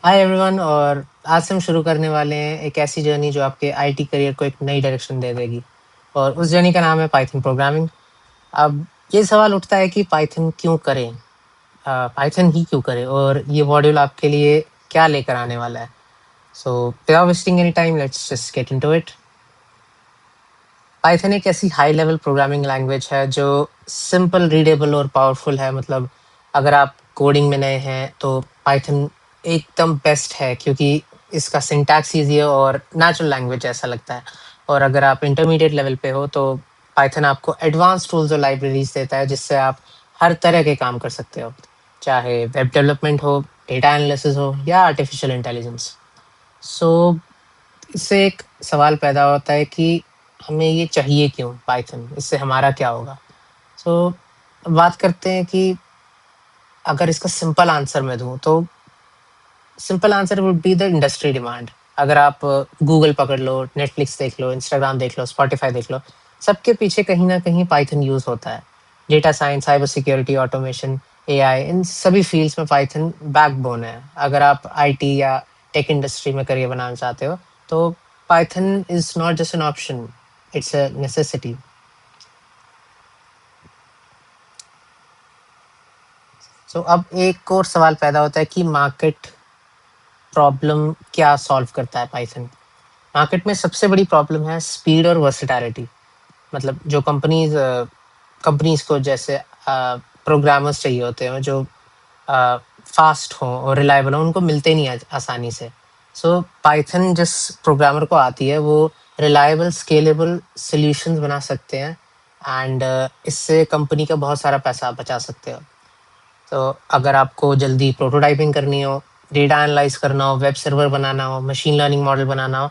Hi everyone. और आज से हम शुरू करने वाले हैं एक ऐसी जर्नी जो आपके आईटी करियर को एक नई डायरेक्शन दे देगी। और उस जर्नी का नाम है पाइथन प्रोग्रामिंग। अब ये सवाल उठता है कि पाइथन क्यों करें, पाइथन ही क्यों करें, और ये मॉड्यूल आपके लिए क्या लेकर आने वाला है। So without wasting any time, let's just get into it. Python एक ऐसी हाई लेवल प्रोग्रामिंग लैंग्वेज है जो सिंपल, रीडेबल और पावरफुल है। मतलब अगर आप कोडिंग में नए हैं तो पाइथन एकदम बेस्ट है, क्योंकि इसका सिंटैक्स ईजी है और नेचुरल लैंग्वेज ऐसा लगता है। और अगर आप इंटरमीडिएट लेवल पे हो तो पाइथन आपको एडवांस टूल्स और लाइब्रेरीज देता है, जिससे आप हर तरह के काम कर सकते हो, चाहे वेब डेवलपमेंट हो, डेटा एनालिसिस हो या आर्टिफिशियल इंटेलिजेंस। सो इससे एक सवाल पैदा होता है कि हमें ये चाहिए क्यों पाइथन, इससे हमारा क्या होगा। सो बात करते हैं कि अगर इसका सिंपल आंसर मैं दूं तो simple answer would be the industry demand. अगर आप गूगल पकड़ लो, नेटफ्लिक्स देख लो, इंस्टाग्राम देख लो, स्पॉटिफाई देख लो, सबके पीछे कहीं ना कहीं पाइथन यूज होता है। Data science, cyber security, automation, AI, इन सभी फील्ड्स में पाइथन बैकबोन है। अगर आप आईटी या टेक इंडस्ट्री में करियर बनाना चाहते हो तो Python is not just an option, it's a necessity. So अब एक और सवाल पैदा होता है कि मार्केट प्रॉब्लम क्या सॉल्व करता है पाइथन। मार्केट में सबसे बड़ी प्रॉब्लम है स्पीड और वर्सेटैलिटी। मतलब जो कंपनीज को जैसे प्रोग्रामर्स चाहिए होते हैं जो फास्ट हों और रिलायबल हों, उनको मिलते नहीं आसानी से। सो पाइथन जिस प्रोग्रामर को आती है वो रिलायबल, स्केलेबल सॉल्यूशंस बना सकते हैं। एंड इससे कंपनी का बहुत सारा पैसा आप बचा सकते हो। तो अगर आपको जल्दी प्रोटोटाइपिंग करनी हो, डेटा एनालाइज करना हो, वेब सर्वर बनाना हो, मशीन लर्निंग मॉडल बनाना हो,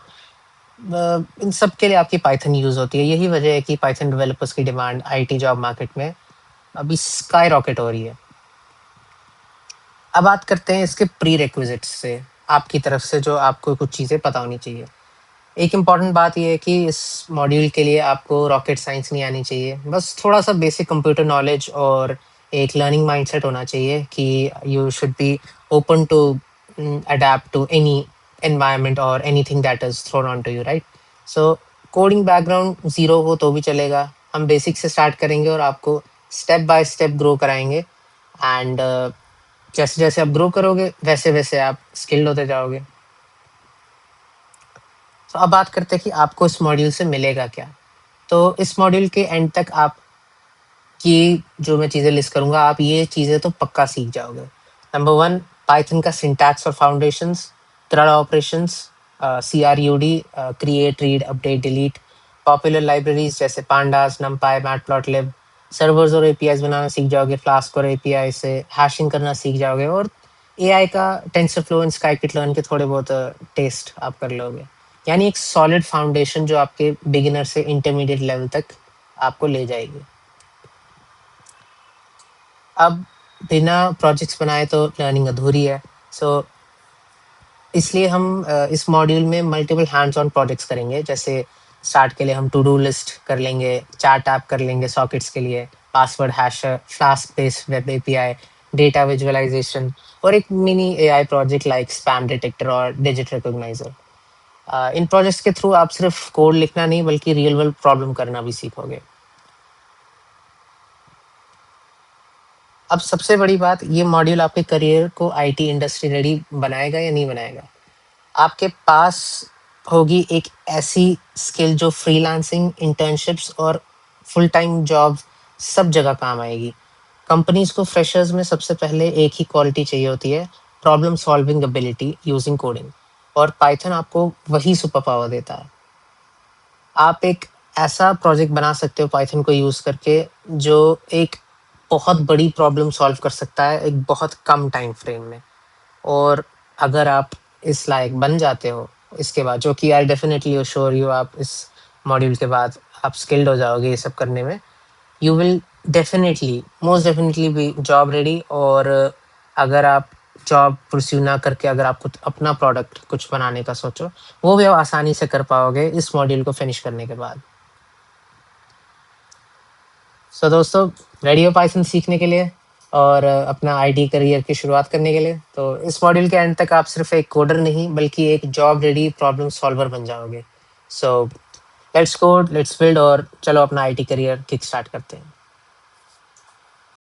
इन सब के लिए आपकी पाइथन यूज़ होती है। यही वजह है कि पाइथन डेवलपर्स की डिमांड आईटी जॉब मार्केट में अभी स्काई रॉकेट हो रही है। अब बात करते हैं इसके प्री रिक्विजिट्स से, आपकी तरफ से जो आपको कुछ चीज़ें पता होनी चाहिए। एक इम्पॉर्टेंट बात ये है कि इस मॉड्यूल के लिए आपको रॉकेट साइंस नहीं आनी चाहिए, बस थोड़ा सा बेसिक कंप्यूटर नॉलेज और एक लर्निंग माइंडसेट होना चाहिए कि you should be open to adapt to any environment और anything that is thrown on to you, right. So coding background zero हो तो भी चलेगा। हम बेसिक से स्टार्ट करेंगे और आपको स्टेप बाय स्टेप ग्रो कराएंगे। एंड जैसे जैसे आप ग्रो करोगे वैसे वैसे आप स्किल्ड होते जाओगे। तो अब बात करते हैं कि आपको इस मॉड्यूल से मिलेगा क्या। तो इस मॉड्यूल के एंड तक आप ये जो मैं चीज़ें लिस्ट करूँगा, आप ये चीज़ें तो पक्का सीख जाओगे। नंबर 1, पाइथन का सिंटैक्स और foundations, thread operations, CRUD, create, read, update, delete, popular libraries जैसे पांडास, नमपाई, मैटप्लॉटलिब, सर्वर्स और एपीआईज बनाना सीख जाओगे, फ्लास्क और एपीआई से हैशिंग करना सीख जाओगे, और एआई का टेंसरफ्लो एंड स्काईकिट-लर्न के थोड़े बहुत टेस्ट आप कर लोगे। यानी एक सॉलिड फाउंडेशन जो आपके बिगिनर से इंटरमीडिएट लेवल तक आपको ले जाएगी। अब बिना प्रोजेक्ट्स बनाए तो लर्निंग अधूरी है। सो इसलिए हम इस मॉड्यूल में मल्टीपल हैंड्स ऑन प्रोजेक्ट्स करेंगे। जैसे स्टार्ट के लिए हम टू डू लिस्ट कर लेंगे, चैट ऐप कर लेंगे सॉकेट्स के लिए, password hasher, Flask based web API, data visualization, और एक mini AI project like spam detector और डिजिट रिकॉग्नाइजर। इन प्रोजेक्ट्स के थ्रू आप सिर्फ कोड लिखना नहीं बल्कि रियल वर्ल्ड प्रॉब्लम करना भी सीखोगे। अब सबसे बड़ी बात, ये मॉड्यूल आपके करियर को आईटी इंडस्ट्री रेडी बनाएगा या नहीं बनाएगा। आपके पास होगी एक ऐसी स्किल जो फ्रीलांसिंग, इंटर्नशिप्स और फुल टाइम जॉब सब जगह काम आएगी। कंपनीज को फ्रेशर्स में सबसे पहले एक ही क्वालिटी चाहिए होती है, problem solving ability using coding. और पाइथन आपको वही सुपर पावर देता है। आप एक ऐसा प्रोजेक्ट बना सकते हो पाइथन को यूज़ करके जो एक बहुत बड़ी प्रॉब्लम सॉल्व कर सकता है एक बहुत कम टाइम फ्रेम में। और अगर आप इस लायक बन जाते हो इसके बाद, जो कि आई डेफिनेटली अश्योर यू, आप इस मॉड्यूल के बाद आप स्किल्ड हो जाओगे ये सब करने में, you will definitely, most definitely be job ready. और अगर आप जॉब परस्यू ना करके अगर आप कुछ अपना प्रोडक्ट कुछ बनाने का सोचो, वो भी आप आसानी से कर पाओगे इस मॉड्यूल को फिनिश करने के बाद। सो दोस्तों, रेडी हो पाइथन सीखने के लिए? और अपना आईटी करियर की शुरुआत करने के लिए। तो इस मॉड्यूल के एंड तक आप सिर्फ़ एक कोडर नहीं बल्कि एक जॉब रेडी प्रॉब्लम सॉल्वर बन जाओगे। So let's code, let's build और चलो अपना आईटी करियर किक स्टार्ट करते हैं।